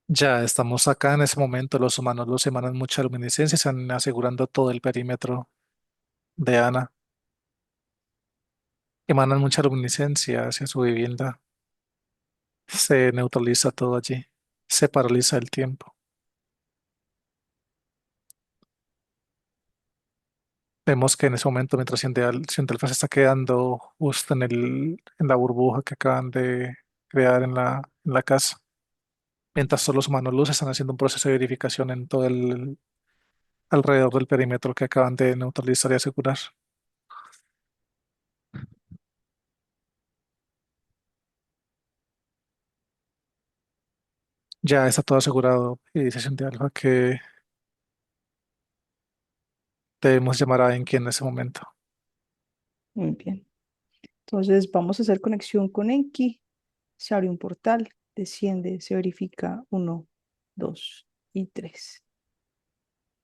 Ya estamos acá en ese momento, los humanos los emanan mucha luminiscencia, están asegurando todo el perímetro de Ana. Emanan mucha luminiscencia hacia su vivienda. Se neutraliza todo allí. Se paraliza el tiempo. Vemos que en ese momento, mientras Ciendelfa se está quedando justo en la burbuja que acaban de crear en la casa, mientras todos los humanos luz están haciendo un proceso de verificación en todo el alrededor del perímetro que acaban de neutralizar y asegurar. Ya está todo asegurado y dice Ciendelfa que debemos llamar a Enki en ese momento. Muy bien. Entonces vamos a hacer conexión con Enki. Se abre un portal, desciende, se verifica uno, 2 y 3.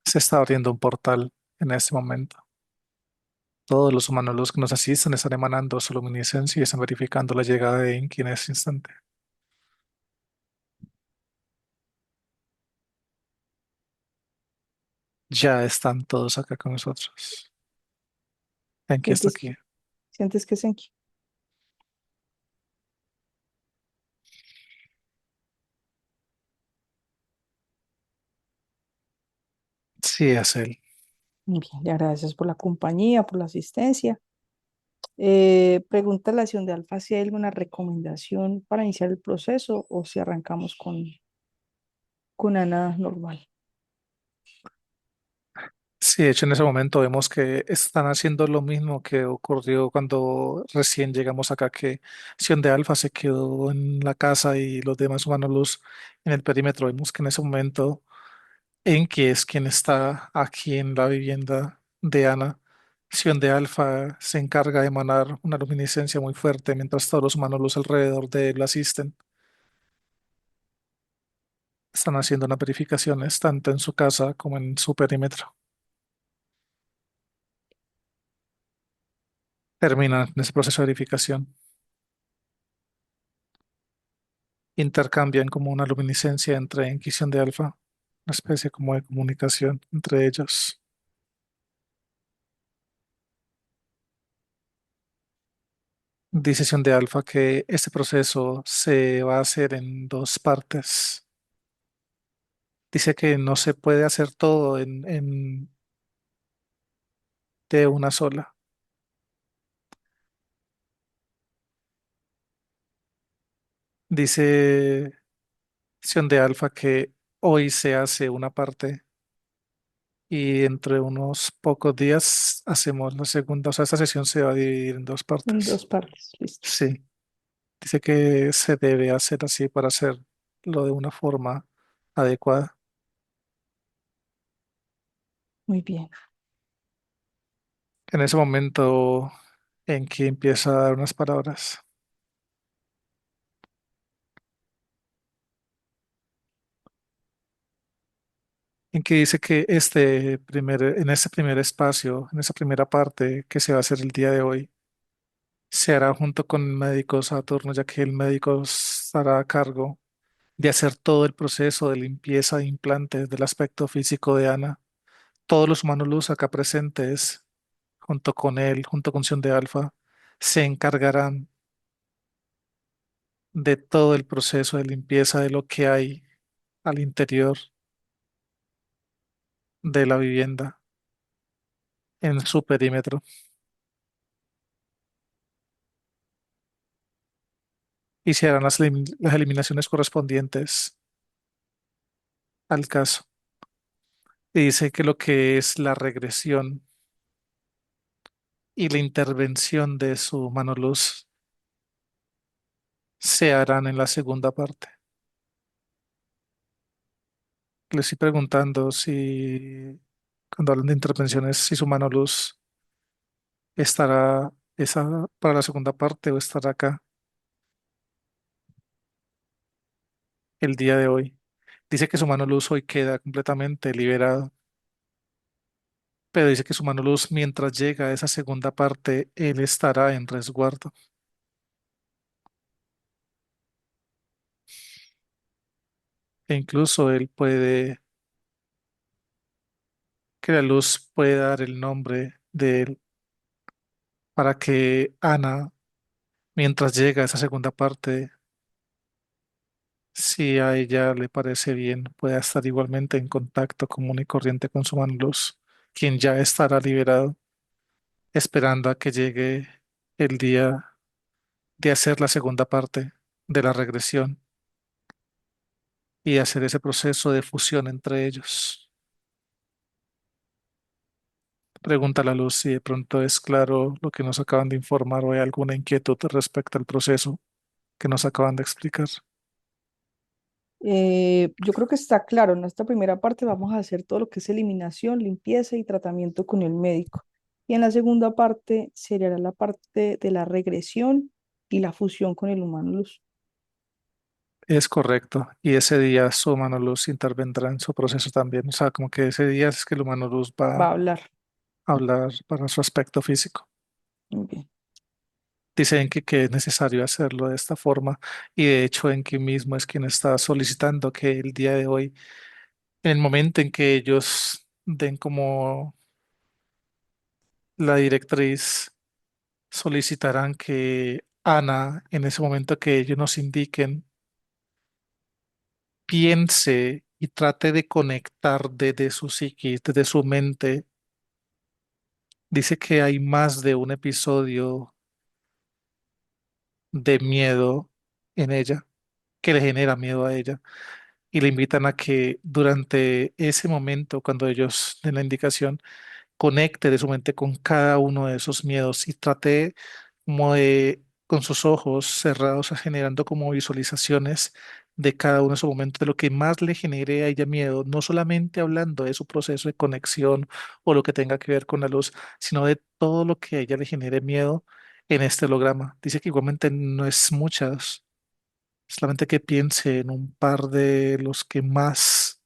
Se está abriendo un portal en este momento. Todos los humanos los que nos asisten están emanando su luminiscencia y están verificando la llegada de Enki en ese instante. Ya están todos acá con nosotros. Enki está ¿Sientes, aquí. sientes que es Enki? Sí, es él. Bien, le gracias por la compañía, por la asistencia. Pregunta la acción de Alfa si hay alguna recomendación para iniciar el proceso o si arrancamos con Ana normal. Sí, de hecho en ese momento vemos que están haciendo lo mismo que ocurrió cuando recién llegamos acá, que Sion de Alfa se quedó en la casa y los demás humanos luz en el perímetro. Vemos que en ese momento Enki es quien está aquí en la vivienda de Ana. Sion de Alfa se encarga de emanar una luminiscencia muy fuerte mientras todos los humanos luz alrededor de él lo asisten. Están haciendo unas verificaciones tanto en su casa como en su perímetro. Terminan ese proceso de verificación. Intercambian como una luminiscencia entre Enki y Sion de Alfa, una especie como de comunicación entre ellos. Dice Sion de Alfa que este proceso se va a hacer en dos partes. Dice que no se puede hacer todo de una sola. Dice Sion de Alfa que hoy se hace una parte y entre unos pocos días hacemos la segunda. O sea, esta sesión se va a dividir en dos En partes. dos partes, listo. Sí, dice que se debe hacer así para hacerlo de una forma adecuada. Muy bien. En ese momento en que empieza a dar unas palabras, en que dice que en este primer espacio, en esa primera parte que se va a hacer el día de hoy, se hará junto con médicos a turno, ya que el médico estará a cargo de hacer todo el proceso de limpieza de implantes del aspecto físico de Ana. Todos los humanos luz acá presentes, junto con él, junto con Sion de Alfa, se encargarán de todo el proceso de limpieza de lo que hay al interior de la vivienda, en su perímetro, y se harán las eliminaciones correspondientes al caso. Y dice que lo que es la regresión y la intervención de su mano luz se harán en la segunda parte. Le estoy preguntando si, cuando hablan de intervenciones, si su mano luz estará esa para la segunda parte o estará acá el día de hoy. Dice que su mano luz hoy queda completamente liberado, pero dice que su mano luz, mientras llega a esa segunda parte, él estará en resguardo. E incluso él puede, que la luz puede dar el nombre de él para que Ana, mientras llega a esa segunda parte, si a ella le parece bien, pueda estar igualmente en contacto común y corriente con su mano luz, quien ya estará liberado, esperando a que llegue el día de hacer la segunda parte de la regresión y hacer ese proceso de fusión entre ellos. Pregunta a la luz si de pronto es claro lo que nos acaban de informar o hay alguna inquietud respecto al proceso que nos acaban de explicar. Yo creo que está claro, en esta primera parte vamos a hacer todo lo que es eliminación, limpieza y tratamiento con el médico. Y en la segunda parte sería la parte de la regresión y la fusión con el humano luz. Es correcto. Y ese día su humano luz intervendrá en su proceso también. O sea, como que ese día es que el humano luz va Va a a hablar. hablar para su aspecto físico. Muy bien. Dicen que es necesario hacerlo de esta forma y de hecho en que mismo es quien está solicitando que el día de hoy, en el momento en que ellos den como la directriz, solicitarán que Ana, en ese momento que ellos nos indiquen, piense y trate de conectar desde su psiquis, desde su mente. Dice que hay más de un episodio de miedo en ella, que le genera miedo a ella, y le invitan a que durante ese momento, cuando ellos den la indicación, conecte de su mente con cada uno de esos miedos y trate como de, con sus ojos cerrados, generando como visualizaciones de cada uno de esos momentos, de lo que más le genere a ella miedo, no solamente hablando de su proceso de conexión o lo que tenga que ver con la luz, sino de todo lo que a ella le genere miedo en este holograma. Dice que igualmente no es muchas, solamente que piense en un par de los que más,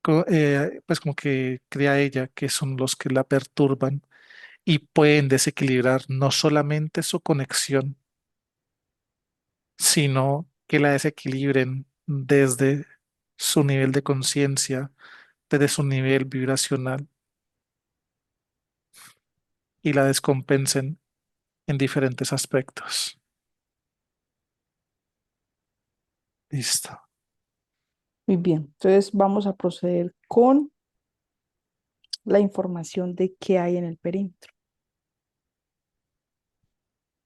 pues como que crea ella, que son los que la perturban y pueden desequilibrar no solamente su conexión, sino que la desequilibren desde su nivel de conciencia, desde su nivel vibracional y la descompensen en diferentes aspectos. Listo. Muy bien. Entonces vamos a proceder con la información de qué hay en el perímetro.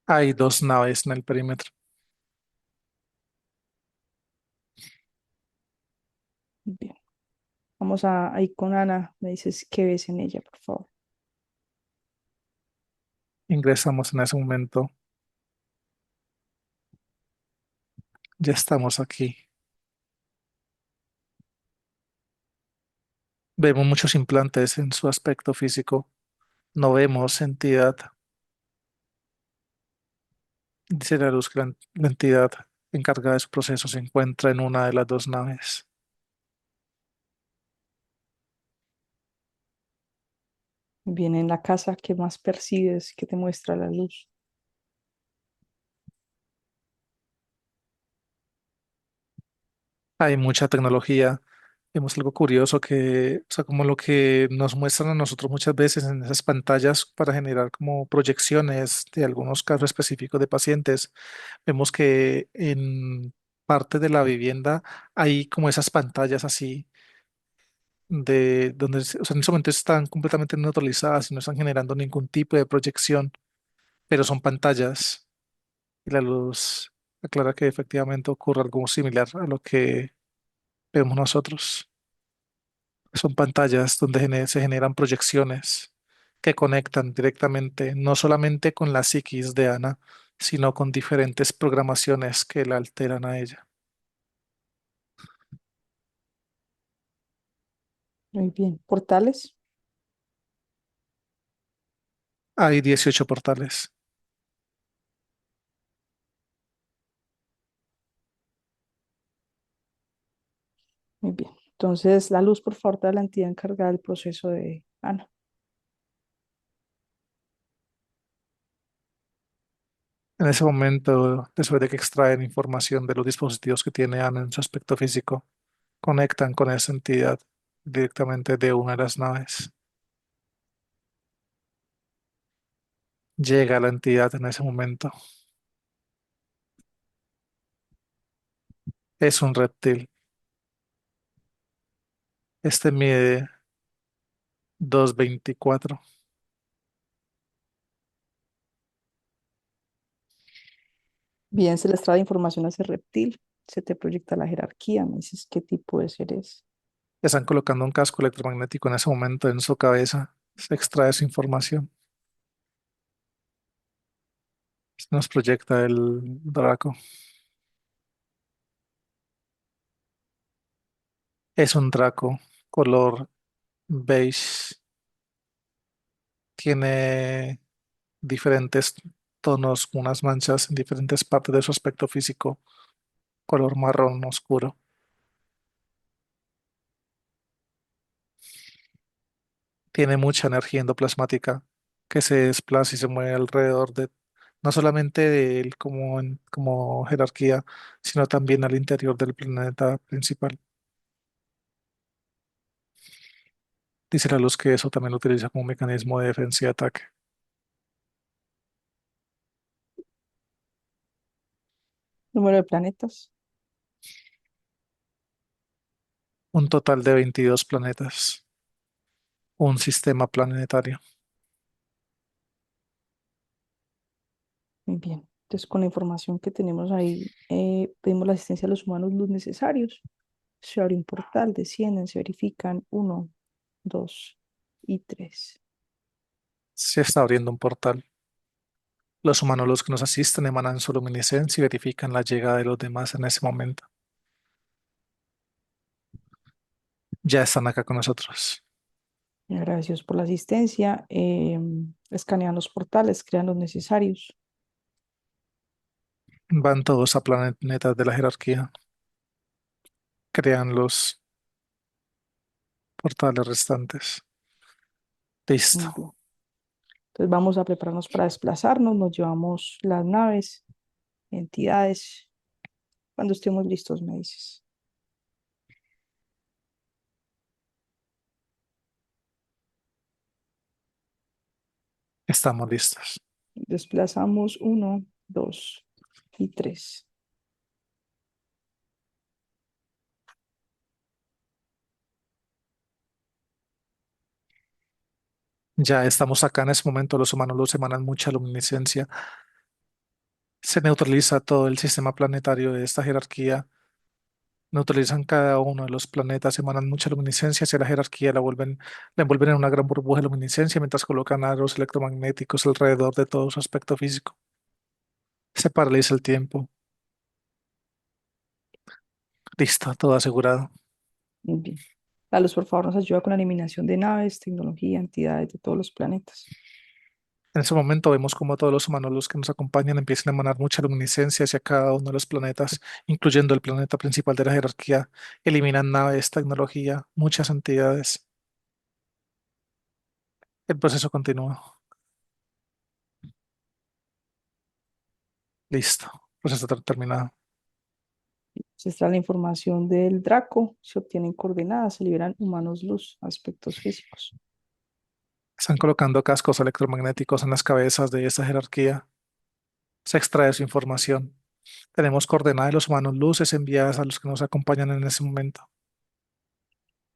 Hay dos naves en el perímetro. Muy bien. Vamos a ir con Ana. Me dices qué ves en ella, por favor. Ingresamos en ese momento. Ya estamos aquí. Vemos muchos implantes en su aspecto físico. No vemos entidad. Dice la luz que la entidad encargada de su proceso se encuentra en una de las dos naves. Muy bien, en la casa, ¿qué más percibes? ¿Qué te muestra la luz? Hay mucha tecnología. Vemos algo curioso que, o sea, como lo que nos muestran a nosotros muchas veces en esas pantallas para generar como proyecciones de algunos casos específicos de pacientes. Vemos que en parte de la vivienda hay como esas pantallas así de donde, o sea, en ese momento están completamente neutralizadas y no están generando ningún tipo de proyección, pero son pantallas y la luz aclara que efectivamente ocurre algo similar a lo que vemos nosotros. Son pantallas donde se generan proyecciones que conectan directamente no solamente con la psiquis de Ana, sino con diferentes programaciones que la alteran a ella. Muy bien. ¿Portales? Hay 18 portales. Muy bien. Entonces, la luz, por favor, de la entidad encargada del proceso de Ana. En ese momento, después de que extraen información de los dispositivos que tiene Ana en su aspecto físico, conectan con esa entidad directamente de una de las naves. Llega la entidad en ese momento. Es un reptil. Este mide 2,24. Bien, se les trae información a ese reptil, se te proyecta la jerarquía, me dices qué tipo de ser es. Están colocando un casco electromagnético en ese momento en su cabeza. Se extrae su información. Nos proyecta el Draco. Es un Draco color beige. Tiene diferentes tonos, unas manchas en diferentes partes de su aspecto físico, color marrón oscuro. Tiene mucha energía endoplasmática que se desplaza y se mueve alrededor de, no solamente de él como jerarquía, sino también al interior del planeta principal. Dice la luz que eso también lo utiliza como mecanismo de defensa y ataque. Número de planetas. Un total de 22 planetas, un sistema planetario. Muy bien. Entonces, con la información que tenemos ahí, pedimos la asistencia a los humanos los necesarios. Se abre un portal, descienden, se verifican uno, dos y tres. Se está abriendo un portal. Los humanos, los que nos asisten, emanan su luminiscencia y verifican la llegada de los demás en ese momento. Ya están acá con nosotros. Gracias por la asistencia. Escanean los portales, crean los necesarios. Van todos a planetas de la jerarquía. Crean los portales restantes. Muy Listo. bien. Entonces vamos a prepararnos para desplazarnos. Nos llevamos las naves, entidades. Cuando estemos listos, me dices. Estamos listos. Desplazamos uno, dos y tres. Ya estamos acá en ese momento. Los humanos los emanan mucha luminiscencia. Se neutraliza todo el sistema planetario de esta jerarquía. Neutralizan cada uno de los planetas, emanan mucha luminiscencia hacia la jerarquía, la envuelven en una gran burbuja de luminiscencia mientras colocan aros electromagnéticos alrededor de todo su aspecto físico. Se paraliza el tiempo. Listo, todo asegurado. Muy bien. La luz, por favor, nos ayuda con la eliminación de naves, tecnología, entidades de todos los planetas. En ese momento vemos como todos los humanos los que nos acompañan empiezan a emanar mucha luminiscencia hacia cada uno de los planetas, incluyendo el planeta principal de la jerarquía. Eliminan naves, tecnología, muchas entidades. El proceso continúa. Listo. Proceso terminado. Se extrae la información del Draco, se obtienen coordenadas, se liberan humanos luz, aspectos físicos. Están colocando cascos electromagnéticos en las cabezas de esta jerarquía. Se extrae su información. Tenemos coordenadas de los humanos luces enviadas a los que nos acompañan en ese momento.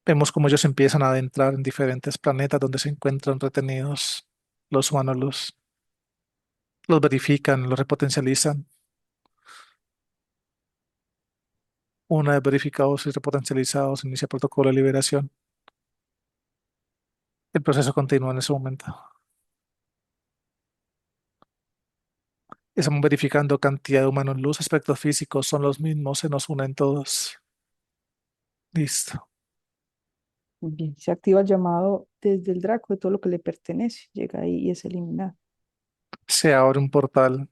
Vemos cómo ellos empiezan a adentrar en diferentes planetas donde se encuentran retenidos los humanos luz. Los verifican, los repotencializan. Una vez verificados y repotencializados, inicia protocolo de liberación. El proceso continúa en ese momento. Estamos verificando cantidad de humanos luz, aspectos físicos son los mismos, se nos unen todos. Listo. Muy bien, se activa el llamado desde el Draco de todo lo que le pertenece, llega ahí y es eliminado. Se abre un portal.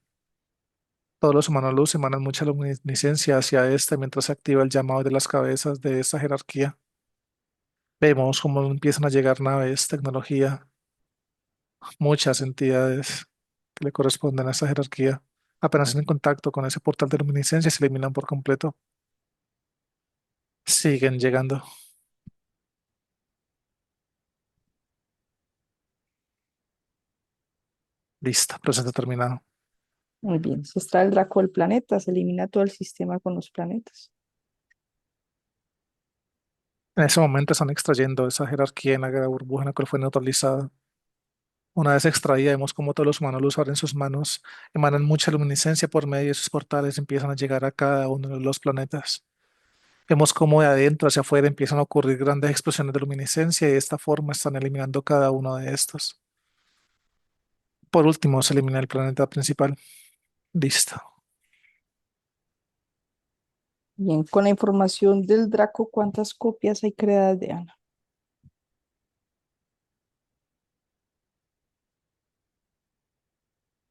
Todos los humanos luz emanan mucha luminiscencia hacia este mientras se activa el llamado de las cabezas de esta jerarquía. Vemos cómo empiezan a llegar naves, tecnología, muchas entidades que le corresponden a esta jerarquía. Apenas en contacto con ese portal de luminiscencia se eliminan por completo. Siguen llegando. Listo, proceso terminado. Muy bien, se extrae el Draco del planeta, se elimina todo el sistema con los planetas. En ese momento están extrayendo esa jerarquía en la burbuja en la cual fue neutralizada. Una vez extraída, vemos cómo todos los humanos luz abren sus manos, emanan mucha luminiscencia por medio de sus portales y empiezan a llegar a cada uno de los planetas. Vemos cómo de adentro hacia afuera empiezan a ocurrir grandes explosiones de luminiscencia y de esta forma están eliminando cada uno de estos. Por último, se elimina el planeta principal. Listo. Bien, con la información del Draco, ¿cuántas copias hay creadas de Ana?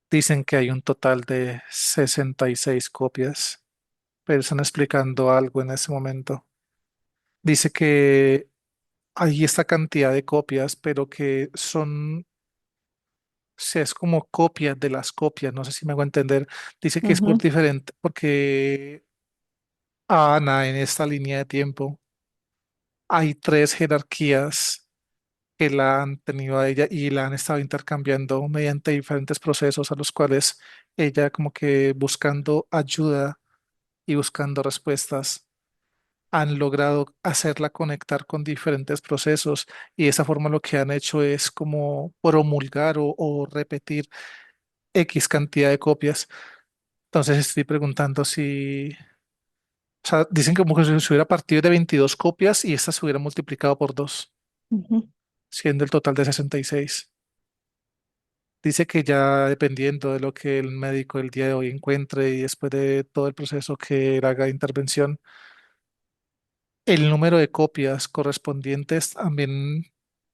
Dicen que hay un total de 66 copias, pero están explicando algo en ese momento. Dice que hay esta cantidad de copias, pero que son, o sea, es como copias de las copias, no sé si me hago entender. Dice que es por Ujú, diferente, porque a Ana en esta línea de tiempo hay tres jerarquías que la han tenido a ella y la han estado intercambiando mediante diferentes procesos a los cuales ella como que buscando ayuda y buscando respuestas han logrado hacerla conectar con diferentes procesos y de esa forma lo que han hecho es como promulgar o repetir X cantidad de copias. Entonces estoy preguntando si, o sea, dicen que como que se hubiera partido de 22 copias y esta se hubiera multiplicado por 2, ujú. siendo el total de 66. Dice que ya dependiendo de lo que el médico el día de hoy encuentre y después de todo el proceso que él haga de intervención, el número de copias correspondientes también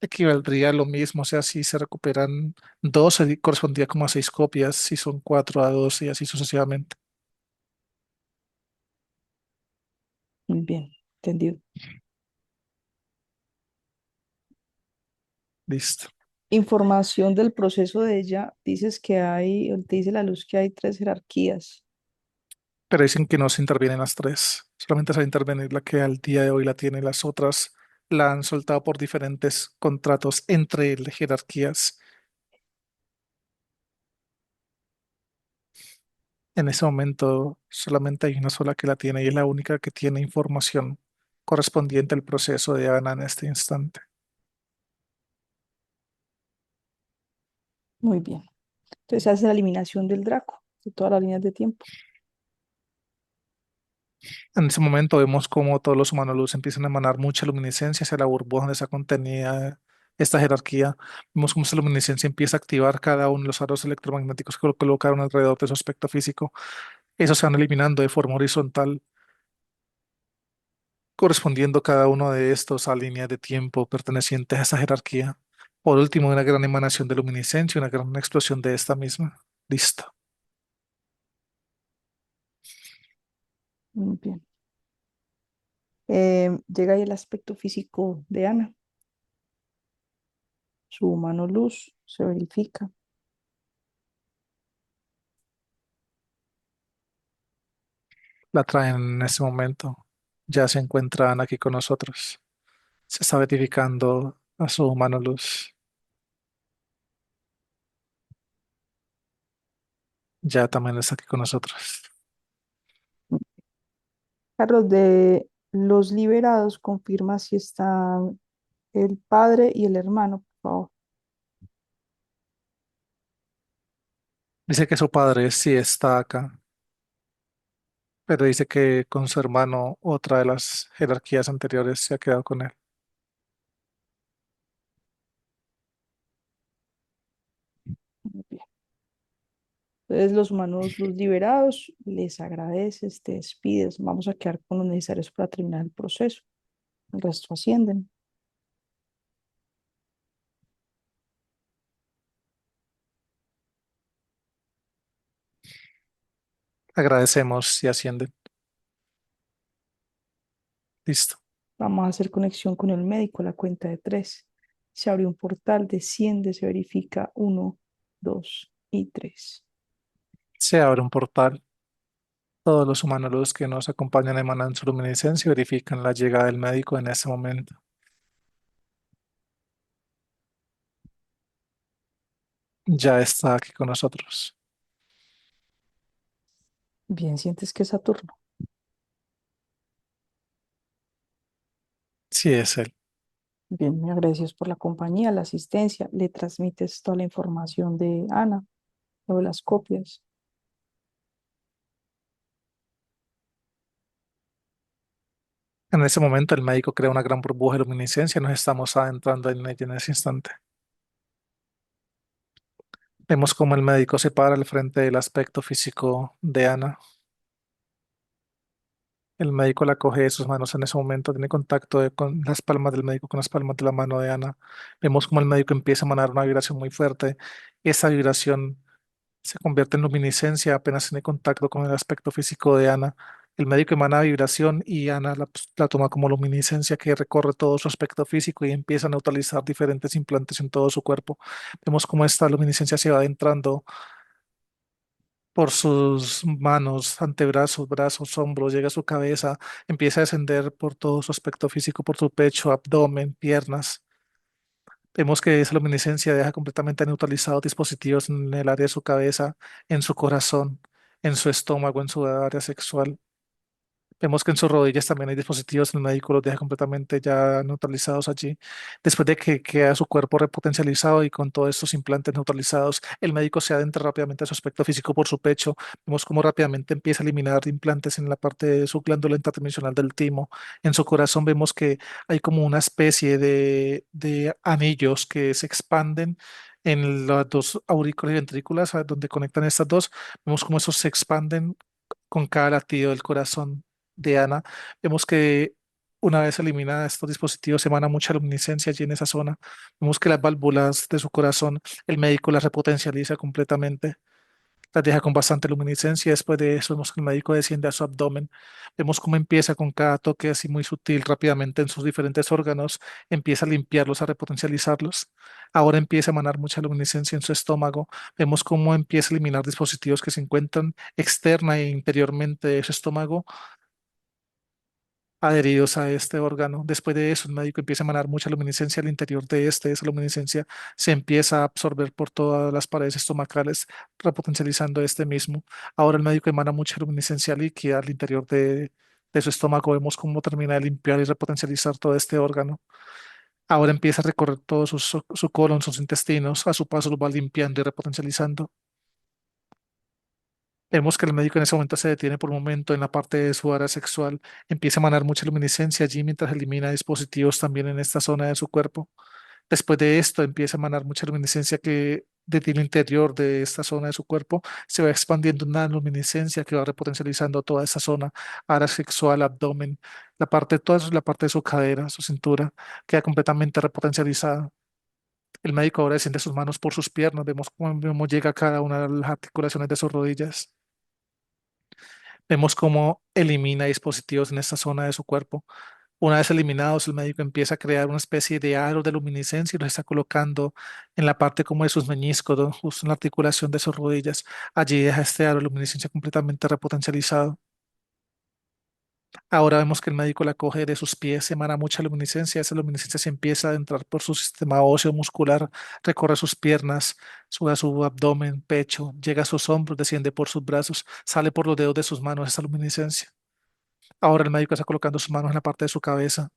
equivaldría a lo mismo. O sea, si se recuperan dos, correspondía como a 6 copias, si son cuatro a dos y así sucesivamente. Muy bien, entendido. Listo. Información del proceso de ella, dices que hay, te dice la luz que hay tres jerarquías. Pero dicen que no se intervienen las tres. Solamente se va a intervenir la que al día de hoy la tiene. Las otras la han soltado por diferentes contratos entre jerarquías. En ese momento solamente hay una sola que la tiene y es la única que tiene información correspondiente al proceso de Ana en este instante. Muy bien. Entonces se hace la eliminación del Draco de todas las líneas de tiempo. En ese momento vemos cómo todos los humanos luz empiezan a emanar mucha luminiscencia hacia la burbuja donde está contenida esta jerarquía. Vemos cómo esa luminiscencia empieza a activar cada uno de los aros electromagnéticos que lo colocaron alrededor de su aspecto físico. Esos se van eliminando de forma horizontal, correspondiendo cada uno de estos a líneas de tiempo pertenecientes a esa jerarquía. Por último, una gran emanación de luminiscencia, una gran explosión de esta misma. Listo. Muy bien. Llega ahí el aspecto físico de Ana. Su humano luz se verifica. La traen en ese momento. Ya se encuentran aquí con nosotros. Se está verificando a su humano luz. Ya también está aquí con nosotros. Carlos, de los liberados, confirma si están el padre y el hermano, por favor. Dice que su padre sí está acá, pero dice que con su hermano, otra de las jerarquías anteriores se ha quedado con él. Muy bien. Entonces, los humanos, los liberados, les agradeces, te despides. Vamos a quedar con los necesarios para terminar el proceso. El resto ascienden. Agradecemos y ascienden. Listo. Vamos a hacer conexión con el médico a la cuenta de tres. Se abre un portal, desciende, se verifica uno, dos y tres. Se abre un portal. Todos los humanos los que nos acompañan emanan su luminiscencia y verifican la llegada del médico en ese momento. Ya está aquí con nosotros. Bien, sientes que es Saturno. Sí, es él. Bien, me agradeces por la compañía, la asistencia. Le transmites toda la información de Ana, o de las copias. En ese momento el médico crea una gran burbuja de luminiscencia y nos estamos adentrando en ella en ese instante. Vemos cómo el médico se para al frente del aspecto físico de Ana. El médico la coge de sus manos en ese momento, tiene contacto con las palmas del médico con las palmas de la mano de Ana. Vemos cómo el médico empieza a emanar una vibración muy fuerte. Esa vibración se convierte en luminiscencia apenas tiene contacto con el aspecto físico de Ana. El médico emana vibración y Ana la toma como luminiscencia que recorre todo su aspecto físico y empieza a neutralizar diferentes implantes en todo su cuerpo. Vemos cómo esta luminiscencia se va adentrando por sus manos, antebrazos, brazos, hombros, llega a su cabeza, empieza a descender por todo su aspecto físico, por su pecho, abdomen, piernas. Vemos que esa luminiscencia deja completamente neutralizados dispositivos en el área de su cabeza, en su corazón, en su estómago, en su área sexual. Vemos que en sus rodillas también hay dispositivos, el médico los deja completamente ya neutralizados allí. Después de que queda su cuerpo repotencializado y con todos estos implantes neutralizados, el médico se adentra rápidamente a su aspecto físico por su pecho. Vemos cómo rápidamente empieza a eliminar implantes en la parte de su glándula interdimensional del timo. En su corazón vemos que hay como una especie de anillos que se expanden en las dos aurículas y ventrículas, donde conectan estas dos. Vemos cómo esos se expanden con cada latido del corazón de Ana. Vemos que una vez eliminadas estos dispositivos emana mucha luminiscencia allí en esa zona. Vemos que las válvulas de su corazón, el médico las repotencializa completamente, las deja con bastante luminiscencia. Después de eso, vemos que el médico desciende a su abdomen. Vemos cómo empieza con cada toque así muy sutil, rápidamente en sus diferentes órganos, empieza a limpiarlos, a repotencializarlos. Ahora empieza a emanar mucha luminiscencia en su estómago. Vemos cómo empieza a eliminar dispositivos que se encuentran externa e interiormente de su estómago adheridos a este órgano. Después de eso, el médico empieza a emanar mucha luminiscencia al interior de este. Esa luminiscencia se empieza a absorber por todas las paredes estomacales, repotencializando este mismo. Ahora el médico emana mucha luminiscencia líquida al interior de su estómago. Vemos cómo termina de limpiar y repotencializar todo este órgano. Ahora empieza a recorrer todo su colon, sus intestinos. A su paso lo va limpiando y repotencializando. Vemos que el médico en ese momento se detiene por un momento en la parte de su área sexual, empieza a emanar mucha luminiscencia allí mientras elimina dispositivos también en esta zona de su cuerpo. Después de esto empieza a emanar mucha luminiscencia que desde el interior de esta zona de su cuerpo se va expandiendo una luminiscencia que va repotencializando toda esa zona, área sexual, abdomen, toda la parte de su cadera, su cintura, queda completamente repotencializada. El médico ahora desciende sus manos por sus piernas, vemos cómo llega a cada una de las articulaciones de sus rodillas. Vemos cómo elimina dispositivos en esta zona de su cuerpo. Una vez eliminados, el médico empieza a crear una especie de aro de luminiscencia y los está colocando en la parte como de sus meñiscos, justo en la articulación de sus rodillas. Allí deja este aro de luminiscencia completamente repotencializado. Ahora vemos que el médico la coge de sus pies, emana mucha luminiscencia. Esa luminiscencia se empieza a entrar por su sistema óseo muscular, recorre sus piernas, sube a su abdomen, pecho, llega a sus hombros, desciende por sus brazos, sale por los dedos de sus manos esa luminiscencia. Ahora el médico está colocando sus manos en la parte de su cabeza.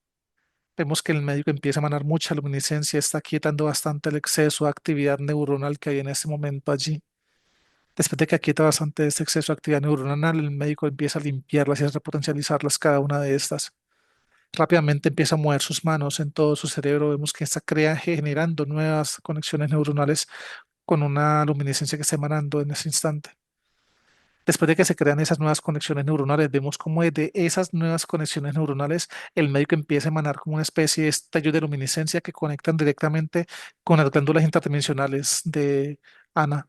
Vemos que el médico empieza a emanar mucha luminiscencia, está quietando bastante el exceso de actividad neuronal que hay en este momento allí. Después de que aquieta bastante este exceso de actividad neuronal, el médico empieza a limpiarlas y a repotencializarlas cada una de estas. Rápidamente empieza a mover sus manos en todo su cerebro. Vemos que está generando nuevas conexiones neuronales con una luminiscencia que está emanando en ese instante. Después de que se crean esas nuevas conexiones neuronales, vemos cómo de esas nuevas conexiones neuronales el médico empieza a emanar como una especie de estallos de luminiscencia que conectan directamente con las glándulas interdimensionales de Ana.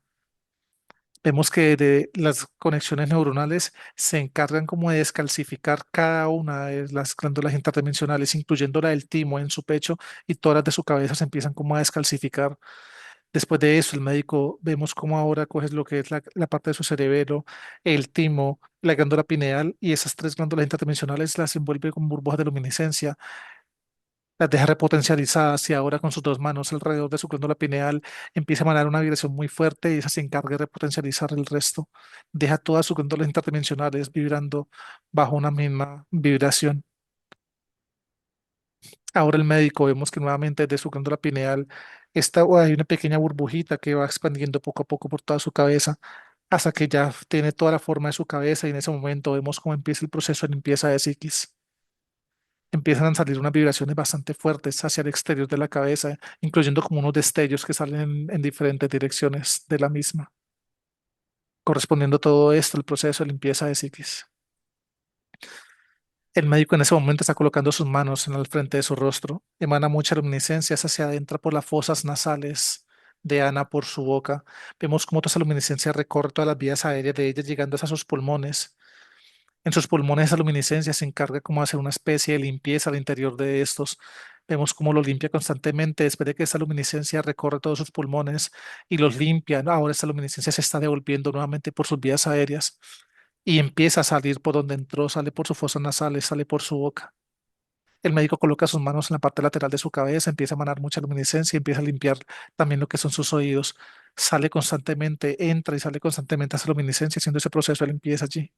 Vemos que de las conexiones neuronales se encargan como de descalcificar cada una de las glándulas interdimensionales, incluyendo la del timo en su pecho, y todas las de su cabeza se empiezan como a descalcificar. Después de eso, el médico vemos cómo ahora coges lo que es la parte de su cerebro, el timo, la glándula pineal y esas tres glándulas interdimensionales las envuelve con burbujas de luminiscencia, las deja repotencializadas y ahora con sus dos manos alrededor de su glándula pineal empieza a emanar una vibración muy fuerte y esa se encarga de repotencializar el resto. Deja todas sus glándulas interdimensionales vibrando bajo una misma vibración. Ahora el médico vemos que nuevamente de su glándula pineal hay una pequeña burbujita que va expandiendo poco a poco por toda su cabeza hasta que ya tiene toda la forma de su cabeza y en ese momento vemos cómo empieza el proceso de limpieza de psiquis. Empiezan a salir unas vibraciones bastante fuertes hacia el exterior de la cabeza, incluyendo como unos destellos que salen en diferentes direcciones de la misma, correspondiendo todo esto al proceso de limpieza de psiquis. El médico en ese momento está colocando sus manos en el frente de su rostro. Emana mucha luminiscencia hacia adentro por las fosas nasales de Ana por su boca. Vemos cómo toda esa luminiscencia recorre todas las vías aéreas de ella, llegando hasta sus pulmones. En sus pulmones esa luminiscencia se encarga como de hacer una especie de limpieza al interior de estos. Vemos cómo lo limpia constantemente después de que esa luminiscencia recorre todos sus pulmones y los limpia, ¿no? Ahora esta luminiscencia se está devolviendo nuevamente por sus vías aéreas y empieza a salir por donde entró, sale por sus fosas nasales, sale por su boca. El médico coloca sus manos en la parte lateral de su cabeza, empieza a emanar mucha luminiscencia y empieza a limpiar también lo que son sus oídos. Sale constantemente, entra y sale constantemente esa luminiscencia, haciendo ese proceso de limpieza allí.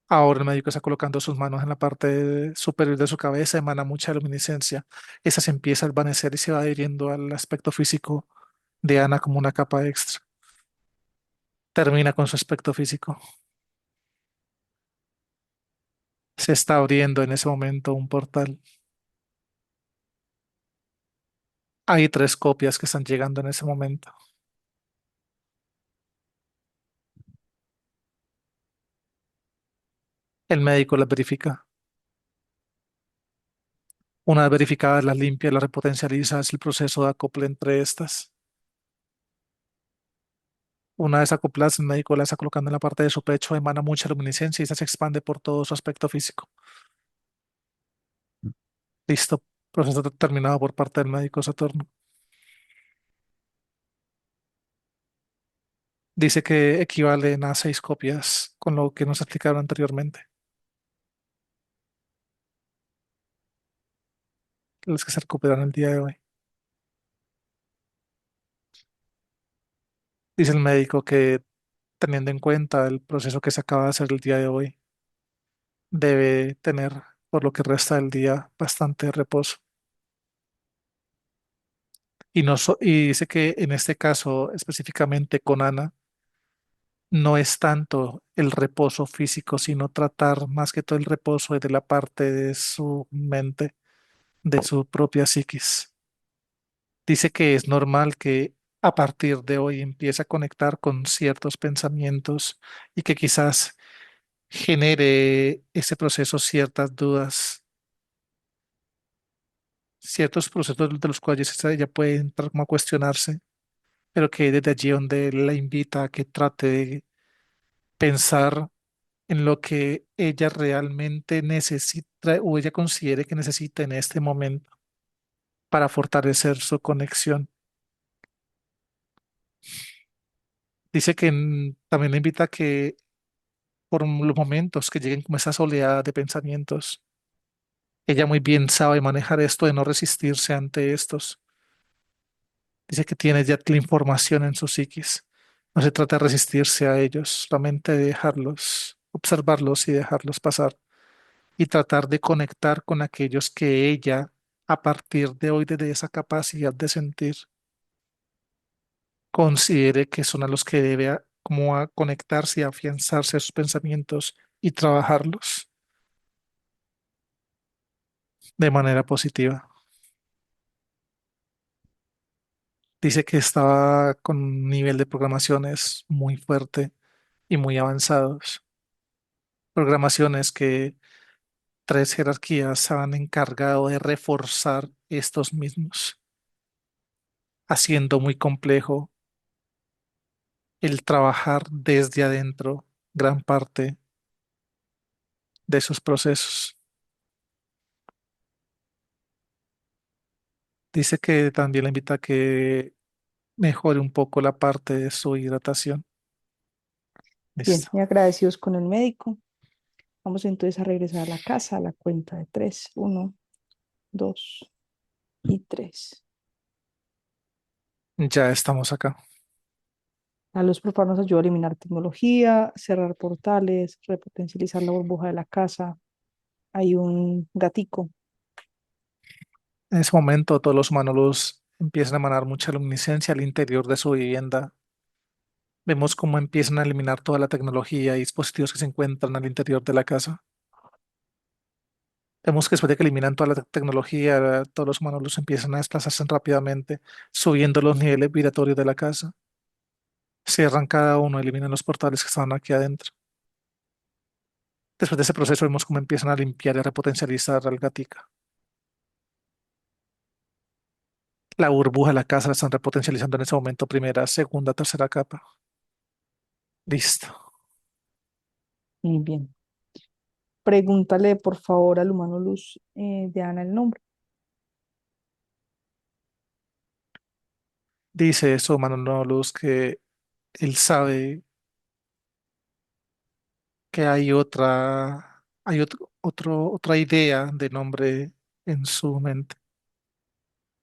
Ahora el médico está colocando sus manos en la parte superior de su cabeza, emana mucha luminiscencia. Esa se empieza a desvanecer y se va adhiriendo al aspecto físico de Ana como una capa extra. Termina con su aspecto físico. Se está abriendo en ese momento un portal. Hay tres copias que están llegando en ese momento. El médico las verifica. Una vez verificadas, las limpia y las repotencializa. Es el proceso de acople entre estas. Una vez acopladas, el médico la está colocando en la parte de su pecho, emana mucha luminiscencia y esa se expande por todo su aspecto físico. Listo. Proceso terminado por parte del médico Saturno. Dice que equivalen a 6 copias con lo que nos explicaron anteriormente, las que se recuperan el día de hoy. Dice el médico que teniendo en cuenta el proceso que se acaba de hacer el día de hoy, debe tener por lo que resta del día bastante reposo. Y dice que en este caso, específicamente con Ana, no es tanto el reposo físico, sino tratar más que todo el reposo de la parte de su mente, de su propia psiquis. Dice que es normal que a partir de hoy empiece a conectar con ciertos pensamientos y que quizás genere ese proceso ciertas dudas, ciertos procesos de los cuales ella puede entrar como a cuestionarse, pero que desde allí donde la invita a que trate de pensar en lo que ella realmente necesita o ella considere que necesita en este momento para fortalecer su conexión. Dice que también le invita a que por los momentos que lleguen como esas oleadas de pensamientos, ella muy bien sabe manejar esto de no resistirse ante estos. Dice que tiene ya la información en su psiquis. No se trata de resistirse a ellos, solamente de dejarlos, observarlos y dejarlos pasar y tratar de conectar con aquellos que ella, a partir de hoy, desde esa capacidad de sentir, considere que son a los que debe como a conectarse y afianzarse a sus pensamientos y trabajarlos de manera positiva. Dice que estaba con un nivel de programaciones muy fuerte y muy avanzados. Programaciones que tres jerarquías se han encargado de reforzar estos mismos, haciendo muy complejo el trabajar desde adentro gran parte de esos procesos. Dice que también le invita a que mejore un poco la parte de su hidratación. Bien, Listo. y agradecidos con el médico. Vamos entonces a regresar a la casa a la cuenta de tres. Uno, dos y tres. Ya estamos acá. La luz por nos ayuda a eliminar tecnología, cerrar portales, repotencializar la burbuja de la casa. Hay un gatico. En ese momento todos los humanos empiezan a emanar mucha luminiscencia al interior de su vivienda. Vemos cómo empiezan a eliminar toda la tecnología y dispositivos que se encuentran al interior de la casa. Vemos que después de que eliminan toda la tecnología, todos los humanos los empiezan a desplazarse rápidamente, subiendo los niveles vibratorios de la casa. Cierran cada uno, eliminan los portales que estaban aquí adentro. Después de ese proceso vemos cómo empiezan a limpiar y a repotencializar al gatica. La burbuja de la casa la están repotencializando en ese momento, primera, segunda, tercera capa. Listo. Muy bien. Pregúntale, por favor, al humano luz de Ana el nombre. Dice eso, Manuel Luz, que él sabe que otra idea de nombre en su mente,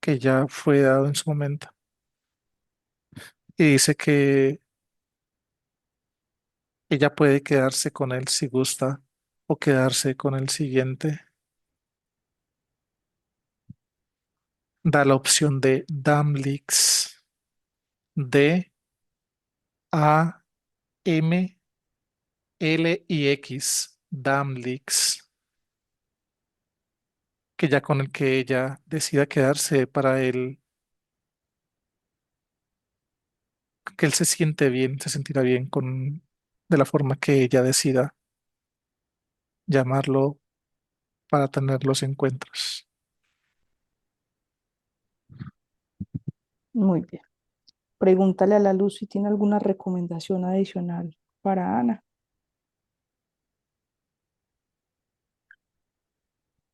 que ya fue dado en su momento. Y dice que ella puede quedarse con él si gusta o quedarse con el siguiente. Da la opción de Damlix, Damlix, Damlix, que ya con el que ella decida quedarse para él, que él se siente bien, se sentirá bien con de la forma que ella decida llamarlo para tener los encuentros. Muy bien. Pregúntale a la luz si tiene alguna recomendación adicional para Ana.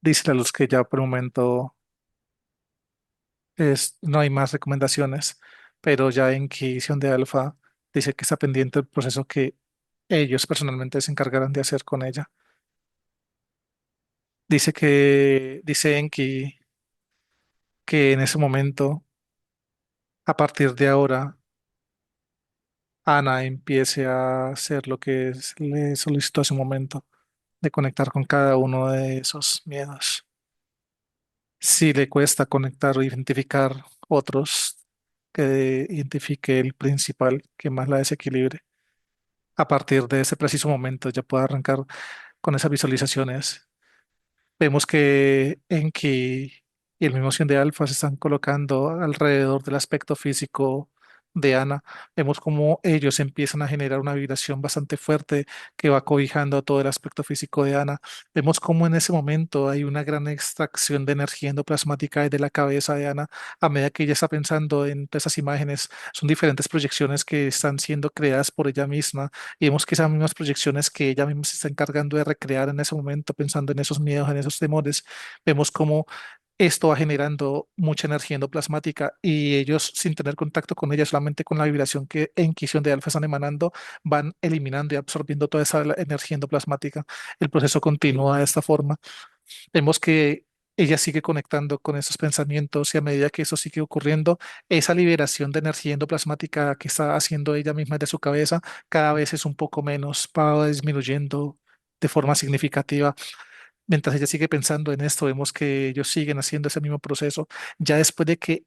Dice a los que ya por el momento no hay más recomendaciones, pero ya en Quisión de Alfa dice que está pendiente el proceso que ellos personalmente se encargarán de hacer con ella. Dice Enki que en ese momento, a partir de ahora, Ana empiece a hacer lo que le solicitó hace un momento, de conectar con cada uno de esos miedos. Si le cuesta conectar o identificar otros, que identifique el principal que más la desequilibre. A partir de ese preciso momento ya puede arrancar con esas visualizaciones. Vemos que Enki y el mismo 100 de Alfa se están colocando alrededor del aspecto físico de Ana. Vemos cómo ellos empiezan a generar una vibración bastante fuerte que va cobijando todo el aspecto físico de Ana. Vemos cómo en ese momento hay una gran extracción de energía endoplasmática desde la cabeza de Ana a medida que ella está pensando en todas esas imágenes. Son diferentes proyecciones que están siendo creadas por ella misma y vemos que esas mismas proyecciones que ella misma se está encargando de recrear en ese momento, pensando en esos miedos, en esos temores, vemos cómo esto va generando mucha energía endoplasmática y ellos, sin tener contacto con ella, solamente con la vibración que en quisión de alfa están emanando, van eliminando y absorbiendo toda esa energía endoplasmática. El proceso continúa de esta forma. Vemos que ella sigue conectando con esos pensamientos y a medida que eso sigue ocurriendo, esa liberación de energía endoplasmática que está haciendo ella misma de su cabeza cada vez es un poco menos, va disminuyendo de forma significativa. Mientras ella sigue pensando en esto, vemos que ellos siguen haciendo ese mismo proceso. Ya después de que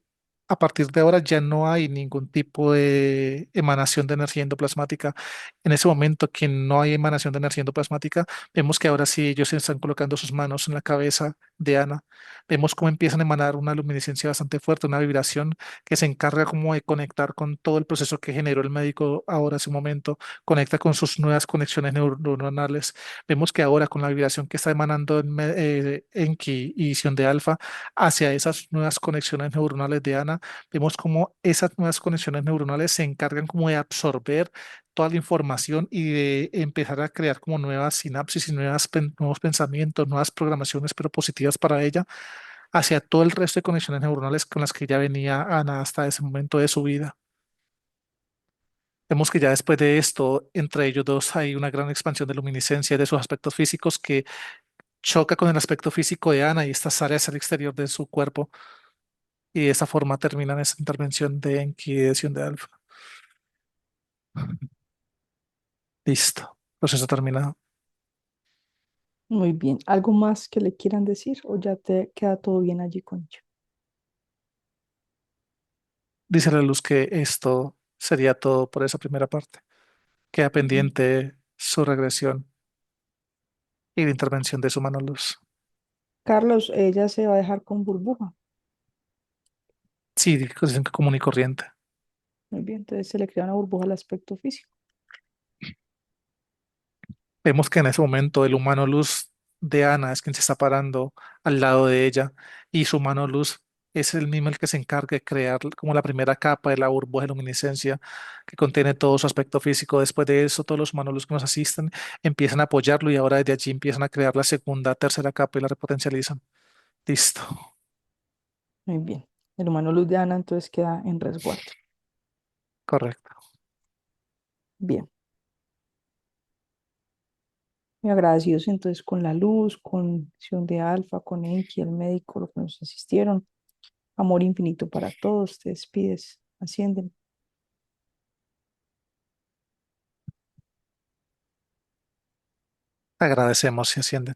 a partir de ahora ya no hay ningún tipo de emanación de energía endoplasmática. En ese momento que no hay emanación de energía endoplasmática, vemos que ahora sí ellos están colocando sus manos en la cabeza de Ana. Vemos cómo empiezan a emanar una luminiscencia bastante fuerte, una vibración que se encarga como de conectar con todo el proceso que generó el médico ahora hace un momento, conecta con sus nuevas conexiones neuronales. Vemos que ahora con la vibración que está emanando Enki y Sion de Alfa hacia esas nuevas conexiones neuronales de Ana, vemos cómo esas nuevas conexiones neuronales se encargan como de absorber toda la información y de empezar a crear como nuevas sinapsis y nuevos pensamientos, nuevas programaciones, pero positivas para ella hacia todo el resto de conexiones neuronales con las que ya venía Ana hasta ese momento de su vida. Vemos que ya después de esto, entre ellos dos hay una gran expansión de luminiscencia de sus aspectos físicos que choca con el aspecto físico de Ana y estas áreas al exterior de su cuerpo, y de esa forma terminan esa intervención de Enki y de Sion de Alfa. Listo, proceso terminado. Muy bien. ¿Algo más que le quieran decir o ya te queda todo bien allí con ello? Dice la luz que esto sería todo por esa primera parte. Queda Mm. pendiente su regresión y la intervención de su mano luz. Carlos, ella se va a dejar con burbuja. Sí, dicen que común y corriente. Muy bien, entonces se le crea una burbuja al aspecto físico. Vemos que en ese momento el humano luz de Ana es quien se está parando al lado de ella, y su mano luz es el mismo el que se encarga de crear como la primera capa de la burbuja de luminiscencia que contiene todo su aspecto físico. Después de eso, todos los humanos luz que nos asisten empiezan a apoyarlo, y ahora desde allí empiezan a crear la segunda, tercera capa y la repotencializan. Listo. Muy bien. El humano luz de Ana entonces queda en resguardo. Correcto. Bien. Muy agradecidos entonces con la luz, con Sion de Alfa, con Enki, el médico, los que nos asistieron. Amor infinito para todos. Te despides. Ascienden. Agradecemos si ascienden.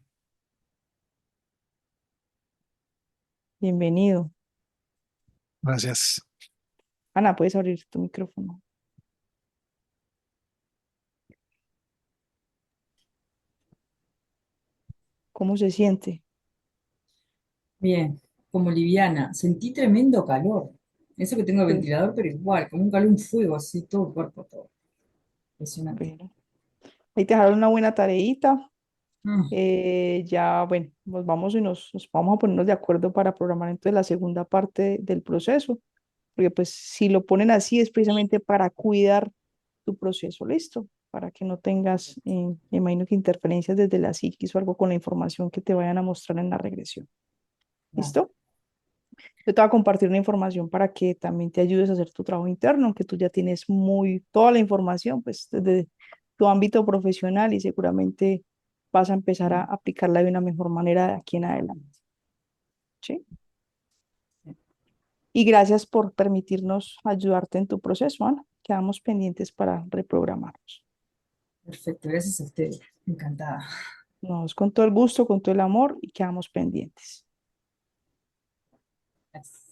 Bienvenido. Gracias. Ana, puedes abrir tu micrófono. ¿Cómo se siente? Bien, como liviana. Sentí tremendo calor. Eso que tengo el Pues, ventilador, pero igual, como un calor, un fuego, así, todo el cuerpo, todo. Impresionante. bueno. Ahí te dejaron una buena tareita. Mm, Ya, bueno, nos vamos y nos vamos a ponernos de acuerdo para programar entonces la segunda parte del proceso, porque pues si lo ponen así es precisamente para cuidar tu proceso, ¿listo? Para que no tengas, me imagino que interferencias desde la psiquis o algo con la información que te vayan a mostrar en la regresión, claro, ¿listo? Yo te voy a compartir una información para que también te ayudes a hacer tu trabajo interno, aunque tú ya tienes toda la información, pues desde tu ámbito profesional y seguramente vas a empezar a aplicarla de una mejor manera de aquí en adelante, ¿sí? sí. Y gracias por permitirnos ayudarte en tu proceso, Ana. Quedamos pendientes para reprogramarnos. Perfecto, gracias a ustedes. Encantada. Nos con todo el gusto, con todo el amor y quedamos pendientes. Gracias.